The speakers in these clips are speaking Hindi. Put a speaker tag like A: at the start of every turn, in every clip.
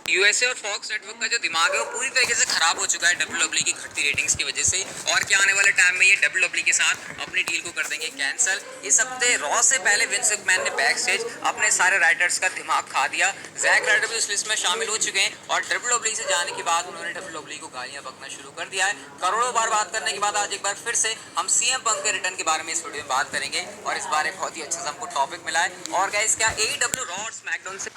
A: यूएसए और फॉक्स नेटवर्क का जो दिमाग है वो पूरी तरीके से खराब हो चुका है डब्ल्यूडब्ल्यूई की घटती रेटिंग्स की वजह से। और क्या आने वाले टाइम में ये डब्ल्यूडब्ल्यूई के साथ अपनी डील को कर देंगे कैंसिल। इस हफ्ते रॉ से पहले विंस मैकमैन ने बैक स्टेज अपने सारे राइटर्स का दिमाग खा दिया। जैक राइडर भी उस लिस्ट में शामिल हो चुके हैं और डब्ल्यूडब्ल्यूई से जाने के बाद उन्होंने डब्ल्यूडब्ल्यूई को गालियां बकना शुरू कर दिया है। करोड़ों बार बात करने के बाद आज एक बार फिर से हम सीएम पंक के रिटर्न के बारे में इस वीडियो में बात करेंगे और इस बार एक बहुत ही अच्छा सा हमको टॉपिक मिला है। और गाइस, क्या एईडब्ल्यू रॉ और स्मैकडाउन से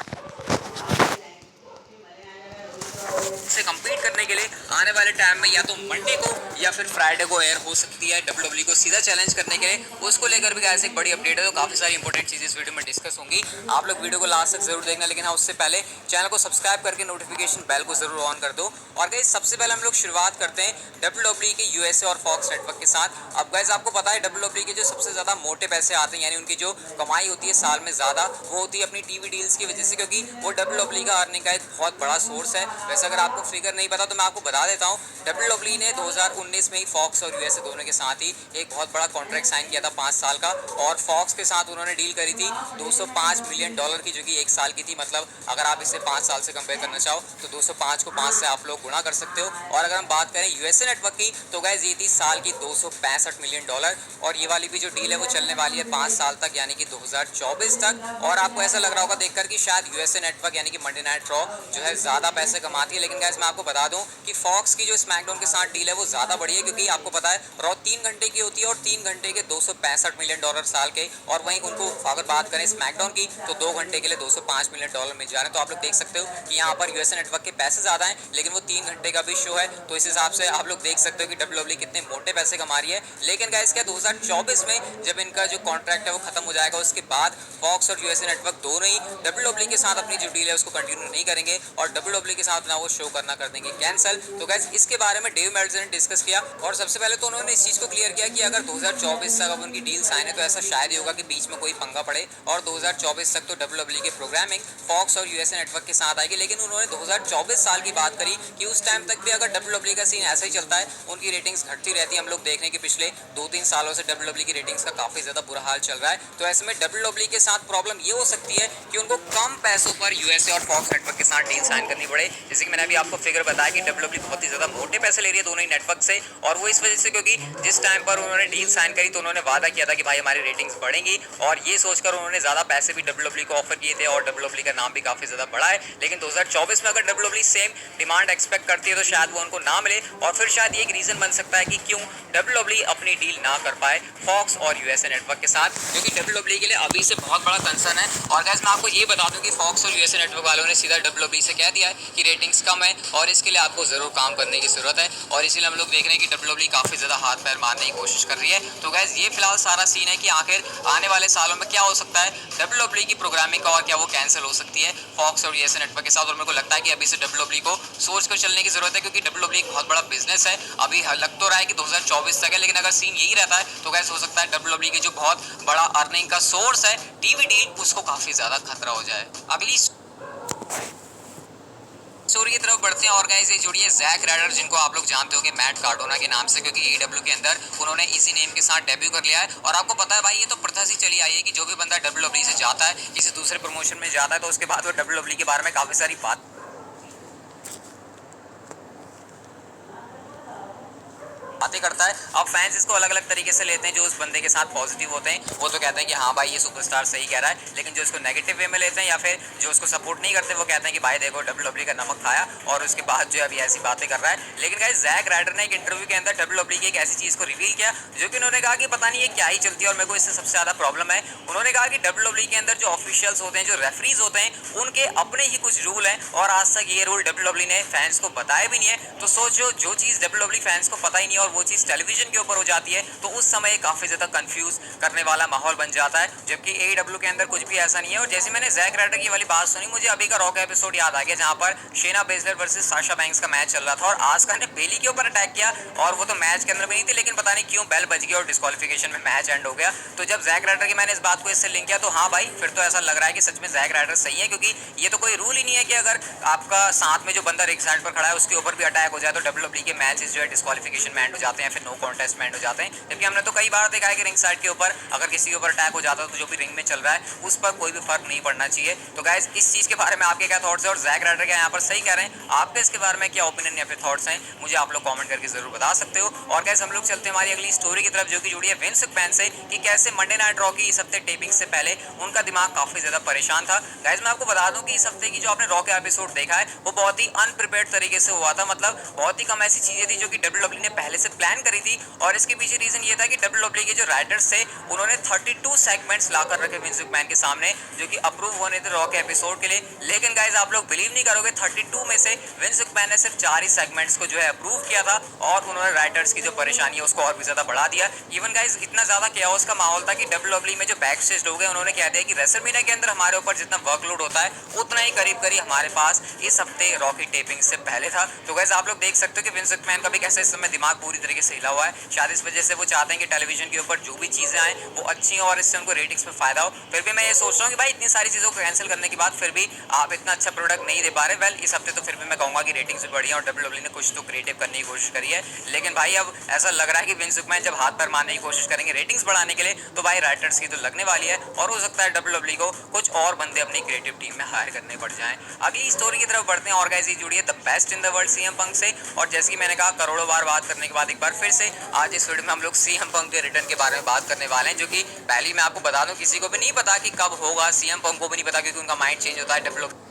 A: कम्पीट करने के लिए आने वाले टाइम में या तो मंडे को या फिर फ्राइडे को एयर हो सकती है डब्ल्यूडब्ल्यूई को सीधा चैलेंज करने के लिए। उसको लेकर भी ऐसे एक बड़ी अपडेट है, तो काफी सारी इंपॉर्टेंट चीजें इस वीडियो में डिस्कस होंगी। आप लोग वीडियो को लास्ट तक जरूर देखना, लेकिन हाँ उससे पहले चैनल को सब्सक्राइब करके नोटिफिकेशन बेल को जरूर ऑन कर दो। और गाइस, सबसे पहले हम लोग शुरुआत करते हैं डब्ल्यूडब्ल्यूई के यूएसए और फॉक्स नेटवर्क के साथ। अब गाइस, आपको पता है डब्ल्यूडब्ल्यूई के जो सबसे ज्यादा मोटे पैसे आते हैं, यानी उनकी जो कमाई होती है साल में ज्यादा, वो होती है अपनी टीवी डील्स की वजह से, क्योंकि वो डब्ल्यूडब्ल्यूई का अर्निंग का एक बहुत बड़ा सोर्स है। वैसे अगर आपको फिगर नहीं पता तो मैं आपको बता देता हूँ। डब्ल्यूडब्ल्यूई ने 2019 में ही फॉक्स और यूएसए दोनों के साथ ही एक बहुत बड़ा कॉन्ट्रैक्ट साइन किया था 5 साल का। और फॉक्स के साथ उन्होंने डील करी थी $205 मिलियन की, जो कि एक साल की थी। मतलब अगर आप इसे 5 साल से कंपेयर करना चाहो तो 205 को 5 से आप लोग गुणा कर सकते हो। और अगर हम बात करें यूएसए नेटवर्क की तो गाइस ये थी साल की $265 मिलियन। और ये वाली भी जो डील है वो चलने वाली है 5 साल तक, यानी कि 2024 तक। और आपको ऐसा लग रहा होगा देखकर कि शायद यूएसए नेटवर्क यानी कि मंडे नाइट रॉ जो है ज्यादा पैसे कमाती है, लेकिन गाइस मैं आपको बता दूं कि फॉक्स की जो स्मैकडाउन के साथ डील है वो ज्यादा बड़ी है, क्योंकि आपको पता है रॉ 3 घंटे की होती है और 3 घंटे के $265 मिलियन साल के। और वहीं उनको अगर बात करें स्मैकडाउन की तो 2 घंटे के लिए $205 मिलियन मिल जा रहे हैं। तो आप लोग देख सकते हो कि यहाँ पर यूएसए नेटवर्क के पैसे ज्यादा हैं, लेकिन वो 3 घंटे का भी शो है, तो इस हिसाब से आप लोग देख सकते हो कि डब्ल्यूडब्ल्यूई कितने मोटे पैसे कमा रही है। लेकिन गाइस, क्या 2024 में जब इनका जो कॉन्ट्रैक्ट है वो खत्म हो जाएगा, उसके बाद फॉक्स और यूएसए नेटवर्क दोनों ही डब्ल्यूडब्ल्यूई के साथ अपनी जो डील है उसको कंटिन्यू नहीं करेंगे और डब्ल्यूडब्ल्यूई के साथ ना वो शो करना कर देंगे कैंसिल। तो गाइस, इसके बारे में डेव मेल्टजर ने डिस्कस किया और सबसे पहले तो उन्होंने इस चीज को क्लियर किया कि अगर 2024 तक अब उनकी डील साइन है तो ऐसा शायद ही होगा कि बीच में कोई पंगा पड़े और 2024 तक तो डब्ल्यूडब्ल्यूई की प्रोग्रामिंग फॉक्स और यूएसए नेटवर्क के साथ आएगी। लेकिन उन्होंने 2024 साल की बात करी कि उस टाइम तक भी अगर डब्ल्यूडब्ल्यूई का सीन ऐसा ही चलता है, उनकी रेटिंग्स घटती रहती है। हम लोग देख रहे हैं कि पिछले 2-3 सालों से डब्ल्यूडब्ल्यूई की रेटिंग्स का काफी ज्यादा बुरा हाल चल रहा है। तो ऐसे में डब्ल्यूडब्ल्यूई के साथ प्रॉब्लम ये हो सकती है कि उनको कम पैसों पर यूएसए और फॉक्स नेटवर्क के साथ डील साइन करनी पड़े। जैसे कि मैंने अभी आपको फिगर बताया कि डब्ल्यूडब्ल्यूई बहुत ही ज्यादा मोटे पैसे ले रही है दोनों ही नेटवर्क से, और वो इस वजह से क्योंकि जिस टाइम पर उन्होंने डील साइन करी तो उन्होंने वादा किया था कि भाई हमारी रेटिंग्स बढ़ेंगी, और ये सोचकर उन्होंने ज्यादा पैसे भी डब्ल्यूडब्ल्यूई को ऑफर किए थे और डब्ल्यूडब्ल्यूई का नाम भी काफी ज्यादा बड़ा है। लेकिन 2024 में अगर डब्ल्यूडब्ल्यूई सेम डिमांड एक्सपेक्ट करती है तो शायद वो उनको ना मिले, और फिर शायद ये एक रीजन बन सकता है कि क्यों डब्ल्यूडब्ल्यूई अपनी डील ना कर पाए फॉक्स और यूएसए नेटवर्क के साथ, क्योंकि डब्ल्यूडब्ल्यूई के लिए अभी से बहुत बड़ा कंसर्न है। और गाइस, मैं आपको ये बता दूं कि फॉक्स और यूएसए नेटवर्क वालों ने सीधा डब्ल्यूडब्ल्यूई से कह दिया है कि रेटिंग्स कम है और इसके लिए आपको जरूर काम करने की जरूरत है। और इसीलिए हम लोग देख रहे हैं कि डब्ल्यूडब्ल्यूई काफी ज्यादा हाथ पैर मारने की कोशिश कर रही है। तो गाइस, ये फिलहाल सारा सीन है कि आखिर आने वाले सालों में क्या हो सकता है डब्ल्यूडब्ल्यूई की प्रोग्रामिंग का, और क्या वो कैंसिल हो सकती है फॉक्स और यूएसए नेटवर्क के साथ। और मेरे को लगता है कि अभी से डब्ल्यूडब्ल्यूई को सोच कर चलने की जरूरत है, क्योंकि डब्ल्यूडब्ल्यूई एक बहुत बड़ा बिजनेस है। अभी लग तो रहा है कि 2024 तक है, लेकिन अगर सीन यही रहता है तो गाइस हो सकता है डब्ल्यूडब्ल्यूई की जो बहुत बड़ा अर्निंग का सोर्स है टीवी डील, उसको काफी ज्यादा खतरा हो जाए। अगली स्टोरी की तरफ बढ़ते हैं और गाइस ये जुड़ी है जैक राइडर, जिनको आप लोग जानते हो कि मैट कार्डोना के नाम से, क्योंकि एडब्ल्यू के अंदर उन्होंने इसी नेम के साथ डेब्यू कर लिया है। और आपको पता है भाई, ये तो प्रथा सी चली आई है कि जो भी बंदा डब्ल्यूडब्ल्यूई से जाता है, किसी दूसरे प्रमोशन में जाता है, तो उसके बाद वो डब्ल्यूडब्ल्यूई के बारे में काफी सारी बातें करता है। अब फैंस इसको अलग अलग तरीके से लेते हैं। जो उस बंदे के साथ पॉजिटिव होते हैं वो तो कहते हैं कि हाँ भाई ये सुपरस्टार सही कह रहा है, लेकिन जो इसको नेगेटिव वे में लेते हैं या फिर जो उसको सपोर्ट नहीं करते वो कहते हैं कि भाई देखो डब्ल्यूडब्ल्यूई का नमक खाया और उसके बाद जो अभी ऐसी बातें कर रहा है। लेकिन गाइस, जैक राइडर ने एक इंटरव्यू के अंदर डब्ल्यूडब्ल्यूई की एक ऐसी चीज को रिवील किया जो कि उन्होंने कहा कि पता नहीं ये क्या ही चलती है और मेरे को इससे सबसे ज्यादा प्रॉब्लम है। उन्होंने कहा कि डब्ल्यूडब्ल्यूई के अंदर जो ऑफिशियल्स होते हैं, जो रेफरीज होते हैं, उनके अपने ही कुछ रूल हैं और आज तक ये रूल डब्ल्यूडब्ल्यूई ने फैंस को बताया भी नहीं है। तो सोचो, जो चीज डब्ल्यूडब्ल्यूई फैंस को पता ही नहीं है और वो चीज टेलीविजन के ऊपर हो जाती है, तो उस समय काफी ज्यादा कंफ्यूज करने वाला माहौल बन जाता है। जबकि एडब्ल्यू के अंदर कुछ भी ऐसा नहीं है। और जैसे मैंने जैक राइडर की वाली बात सुनी, मुझे अभी का रॉ का एपिसोड याद आ गया जहां पर शेना बेजलर वर्सेस साशा बैंक्स का मैच चल रहा था और आस्का ने बेली के ऊपर अटैक किया, और वो तो मैच के अंदर भी नहीं थी, लेकिन पता नहीं क्यों बेल बज गया और डिस्क्वालिफिकेशन में मैच एंड हो गया। तो जब जैक राइडर की मैंने इस बात को इससे लिंक किया तो हाँ भाई, फिर तो ऐसा लग रहा है कि सच में जैक राइडर सही है, क्योंकि ये तो कोई रूल ही नहीं है कि अगर आपका साथ में जो बंदा रिंग साइड पर खड़ा है उसके ऊपर भी अटैक हो जाए तो डब्ल्यूडब्ल्यूई के मैचेस जो है डिस्क्वालिफिकेशन में एंड हो जाते हैं, फिर नो कॉन्टेस्ट में एंड हो जाते हैं। जबकि हमने तो कई बार देखा है कि रिंग साइड के ऊपर अगर किसी के ऊपर अटैक हो जाता है तो जो भी रिंग में चल रहा है उस पर कोई भी फर्क नहीं पड़ना चाहिए। तो गाइज इस चीज के बारे में आपके क्या थॉट्स है और जैक राइडर क्या यहाँ पर सही कह रहे हैं, आपके इसके बारे में क्या ओपिनियन या फिर थॉट्स हैं, मुझे आप लोग कमेंट करके जरूर बता सकते हो। और गाइज हम लोग चलते हैं हमारी अगली स्टोरी की तरफ जो कि जुड़ी है विंस मैकमैन से, कि कैसे मंडे नाइट रॉ की इस हफ्ते टेपिंग से पहले उनका दिमाग काफी ज्यादा परेशान था। गाइज मैं आपको बता दूं कि इस हफ्ते की जो आपने रॉ का एपिसोड देखा है वो बहुत ही अनप्रिपेयर्ड तरीके से हुआ था। मतलब बहुत ही कम ऐसी चीजें थी जो कि डब्ल्यूडब्ल्यू ने पहले से प्लान करी थी, और इसके पीछे रीजन ये था कि डब्ल्यूडब्ल्यू के जो राइटर्स थे उन्होंने 32 सेगमेंट्स लाकर रखे विंस मैकमैन के सामने जो कि अप्रूव होने थे रॉ के एपिसोड के लिए। लेकिन गाइज आप लोग बिलीव नहीं करोगे, 32 में से विंस मैकमैन ने सिर्फ 4 ही सेगमेंट्स को जो है अप्रूव किया था, और उन्होंने राइटर्स की जो परेशानी है उसको और भी ज्यादा बढ़ा दिया। इवन गाइज इतना ज्यादा केओस का माहौल था कि डब्ल्यूडब्ल्यू में जो बैक स्टेज लोग हैं उन्होंने कह दिया कि रेसलमेनिया के अंदर हमारे ऊपर जितना वर्कलोड होता है उतना ही करीब करीब हमारे पास इस हफ्ते रॉ की टेपिंग से पहले था। तो गाइज आप लोग देख सकते हो कि विंस मैकमैन का भी कैसे इस समय दिमाग पूरी तरीके से हिला हुआ है। शायद इस वजह से वो चाहते हैं कि टेलीविजन के ऊपर जो भी चीजें आए वो अच्छी हो और इससे उनको रेटिंग्स में फायदा हो। फिर भी मैं ये सोच रहा हूँ कि भाई इतनी सारी चीजों को कैंसिल करने के बाद फिर भी आप इतना अच्छा प्रोडक्ट नहीं दे पा रहे। वेल इस हफ्ते तो फिर भी मैं कहूंगा कि रेटिंग्स भी बढ़िया और डब्ल्यूडब्ल्यू ने कुछ तो क्रिएटिव करने की कोशिश करी है। लेकिन भाई अब ऐसा लग रहा है कि विंस मैकमैन जब हाथ पैर मारने की कोशिश करेंगे रेटिंग्स बढ़ाने के लिए तो भाई राइटर्स की तो लगने वाली है, और हो सकता है डब्ल्यूडब्ल्यू को कुछ और बंदे अपनी क्रिएटिव टीम में हायर करने पड़ जाएं। अगली स्टोरी की तरफ बढ़ते हैं और गाइस ये जुड़ी है the best in the world CM Punk से। और जैसे कि मैंने कहा करोड़ों बार बात करने के बाद एक बार फिर से आज इस वीडियो में हम लोग सीएम पंक के रिटर्न के बारे में बात करने वाले हैं, जो कि पहले मैं आपको बता दूं किसी को भी नहीं पता कि कब होगा, सीएम पंक को भी नहीं पता क्योंकि उनका माइंड चेंज होता है डब्ल्यूडब्ल्यू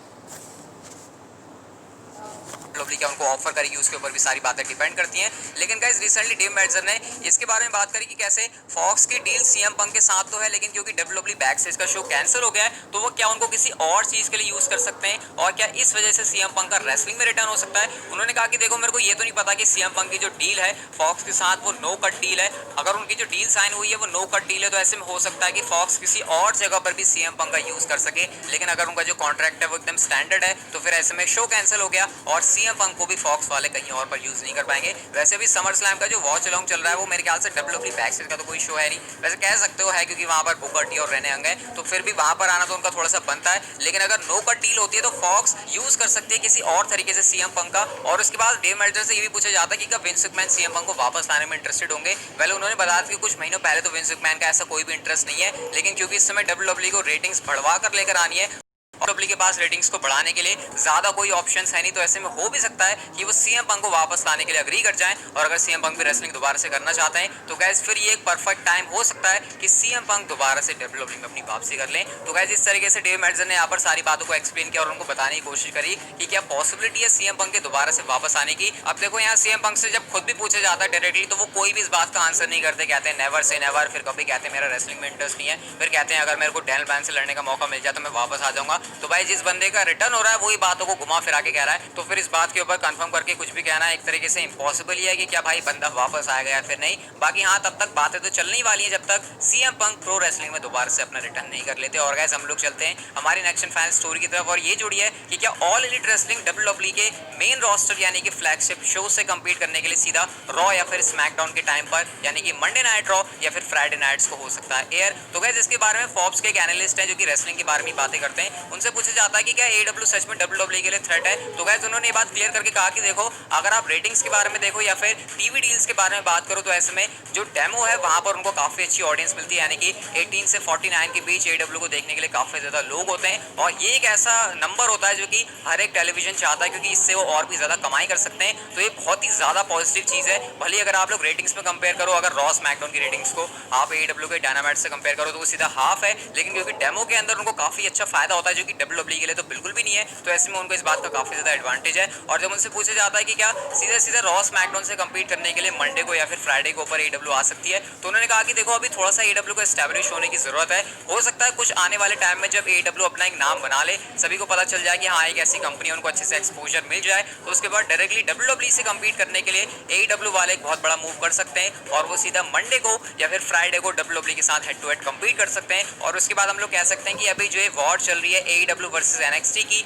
A: क्या उनको ऑफर करेगी उसके ऊपर भी सारी बातें डिपेंड करती हैं। लेकिन गाइस रिसेंटली डेव मेल्टजर ने इसके बारे में बात करी कि कैसे फॉक्स की डील सीएम पंक के साथ तो है, लेकिन क्योंकि डब्ल्यूडब्ल्यू बैक स्टेज का शो कैंसिल हो गया है तो वो क्या उनको किसी और चीज के लिए यूज कर सकते हैं, और क्या इस वजह से सीएम पंक का रेसलिंग में रिटर्न हो सकता है। उन्होंने कहा कि देखो मेरे को ये तो नहीं पता कि सीएम पंक की जो डील है फॉक्स के साथ वो नो कट डील है, अगर उनकी जो डील साइन हुई है वो नो कट डील है तो ऐसे में हो सकता है कि फॉक्स किसी और जगह पर भी सीएम पंक का यूज कर सके। लेकिन अगर उनका जो कॉन्ट्रैक्ट है वो एकदम स्टैंडर्ड है तो फिर ऐसे में शो कैंसिल हो गया और सीएम पंक को भी फॉक्स वाले कहीं और पर यूज नहीं कर पाएंगे। वैसे भी समर स्लैम का जो वॉच अलोंग चल रहा है वो मेरे ख्याल से डब्ल्यूडब्ल्यू बैक स्टेज का तो कोई शो है नहीं, वैसे कह सकते हो है क्योंकि वहां पर बुकर टी और रेने यंग है तो फिर भी वहां पर आना तो उनका थोड़ा सा बनता है। लेकिन अगर नो कट डील होती है तो फॉक्स यूज कर सकती है किसी और तरीके से सीएम पंक का। और उसके बाद डेव मेल्टजर से ये भी पूछा जाता है कि कब विंस मैकमैन सीएम पंक को वापस लाने में इंटरेस्टेड होंगे। पहले उन्होंने बताया कि कुछ महीनों पहले तो विंस मैकमैन का ऐसा कोई भी इंटरेस्ट नहीं है, लेकिन क्योंकि इस समय डब्ल्यूडब्ल्यू को रेटिंग्स बढ़वा कर लेकर आनी है और डब्ल्यूडब्ल्यू के पास रेटिंग्स को बढ़ाने के लिए ज्यादा कोई ऑप्शंस है नहीं, तो ऐसे में हो भी सकता है कि वो सीएम पंक को वापस लाने के लिए अग्री कर जाएं। और अगर सीएम पंक भी रेसलिंग दोबारा से करना चाहते हैं तो गाइस फिर ये एक परफेक्ट टाइम हो सकता है कि सीएम पंक दोबारा से डब्ल्यूडब्ल्यू में अपनी वापसी कर लें। तो गाइस इस तरीके से डेव मेल्टजर ने यहाँ पर सारी बातों को एक्सप्लेन किया और उनको बताने की कोशिश करी कि क्या पॉसिबिलिटी है सीएम पंक के दोबारा से वापस आने की। अब देखो यहाँ सीएम पंक से जब खुद भी पूछा जाता है डायरेक्टली तो वो कोई भी इस बात का आंसर नहीं करते, कहते हैं नेवर से नेवर, फिर कभी कहते हैं मेरा रेसलिंग में इंटरेस्ट नहीं है, फिर कहते हैं अगर मेरे को डैनियल ब्रायन से लड़ने का मौका मिल जाए तो मैं वापस आ जाऊंगा। तो भाई जिस बंदे का रिटर्न हो रहा है वही बातों को घुमा फिरा के कह रहा है, तो फिर इस बात के ऊपर कंफर्म करके कुछ भी कहना एक तरीके से इम्पॉसिबल ही है कि क्या भाई बंदा वापस आएगा या फिर नहीं। बाकी हाँ तब तक बातें तो चलने वाली है जब तक सीएम पंक प्रो रेसलिंग में दोबारा से अपना रिटर्न नहीं कर लेते। और गाइस हम लोग चलते हैं हमारी नेक्स्ट फैन स्टोरी की तरफ, और ये जुड़ी है कि क्या ऑल एलीट रेसलिंग डब्ल्यूडब्ल्यू के मेन रोस्टर यानी कि फ्लैगशिप शो से कंपीट करने के लिए सीधा रॉ या फिर स्मैकडाउन के टाइम पर यानी कि मंडे नाइट रॉ या फिर फ्राइडे नाइट्स को हो सकता है एयर। तो गाइस इसके बारे में फोर्ब्स के एक एनालिस्ट हैं जो कि रेसलिंग के बारे में बातें करते हैं, उनसे पूछा जाता है कि क्या एडब्ल्यू सच में डब्ल्यूडब्ल्यू के लिए थ्रेट है। तो गाइस उन्होंने ये बात क्लियर करके कहा कि देखो अगर आप रेटिंग्स के बारे में देखो या फिर टीवी डील्स के बारे में बात करो तो ऐसे में जो डेमो है वहां पर उनको काफी अच्छी ऑडियंस मिलती है, यानी कि 18 से 49 के बीच एडब्ल्यू को देखने के लिए काफी ज्यादा लोग होते हैं। और ये एक ऐसा नंबर होता है जो कि हर एक टेलीविजन चाहता है क्योंकि इससे वो और भी ज्यादा कमाई कर सकते हैं। तो ये बहुत ही ज्यादा पॉजिटिव चीज है। भले अगर आप लोग रेटिंग्स में कंपेयर करो, अगर रॉ स्मैकडाउन की रेटिंग्स को आप एडब्ल्यू के डायनामाइट से कंपेयर करो तो वो सीधा हाफ है, लेकिन क्योंकि डेमो के अंदर उनको काफी अच्छा फायदा होता है जो कि डब्ल्यूडब्ल्यू के लिए तो बिल्कुल भी नहीं है, तो ऐसे में उनको इस बात का काफी ज्यादा एडवांटेज है। और जब उनसे पूछा जाता है कि क्या सीधे सीधे रॉ स्मैकडाउन से कंपीट करने के लिए मंडे को या फिर फ्राइडे के ऊपर एडब्ल्यू आ सकती है, तो उन्होंने कहा कि देखो अभी थोड़ा सा एडब्ल्यू को एस्टैब्लिश होने की जरूरत है। हो सकता है कुछ आने वाले टाइम में जब एडब्ल्यू अपना एक नाम बना ले, सभी को पता चल जाए कि हाँ एक ऐसी कंपनी उनको अच्छे से एक्सपोजर मिल जाए, तो उसके बाद डायरेक्टली डब्ल्यूडब्ल्यू से कंपीट करने के लिए एडब्ल्यू वाले एक बहुत बड़ा मूव कर सकते हैं और वो सीधा मंडे को या फिर फ्राइडे को डब्ल्यूडब्ल्यू के साथ हेड टू हेड कंपीट कर सकते हैं। और उसके बाद हम लोग कह सकते हैं कि अभी जो है वॉर चल रही है एडब्ल्यू वर्सेस एनएक्सटी की,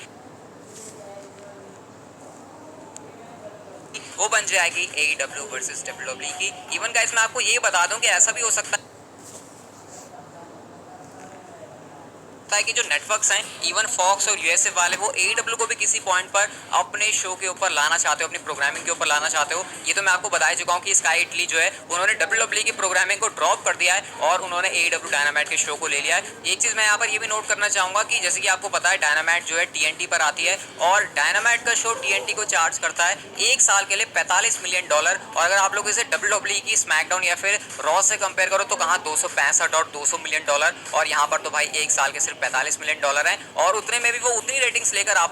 A: वो बन जाएगी AEW वर्सेस डब्ल्यूडब्ल्यू की। इवन गाइस मैं आपको ये बता दूं कि ऐसा भी हो सकता है सकता है कि जो नेटवर्क्स हैं इवन फॉक्स और यूएसए वाले वो AEW को भी किसी पॉइंट पर अपने शो के ऊपर लाना चाहते हो, अपनी प्रोग्रामिंग के ऊपर लाना चाहते हो। ये तो मैं आपको बता चुका हूँ कि स्काई इटली जो है उन्होंने WWE की प्रोग्रामिंग को ड्रॉप कर दिया है और उन्होंने AEW डायनामाइट के शो को ले लिया है। एक चीज़ मैं यहाँ पर ये भी नोट करना चाहूँगा कि जैसे कि आपको पता है डायनामाइट जो है TNT पर आती है और डायनामाइट का शो TNT को चार्ज करता है 1 साल के लिए $45 मिलियन। और अगर आप लोग इसे WWE की स्मैकडाउन या फिर रॉ से कंपेयर करो तो कहाँ 265 और $200 मिलियन, और यहाँ पर तो भाई 1 साल के सिर्फ $45 मिलियन हैं और उतने में भी वो उतनी रेटिंग्स लेकर आप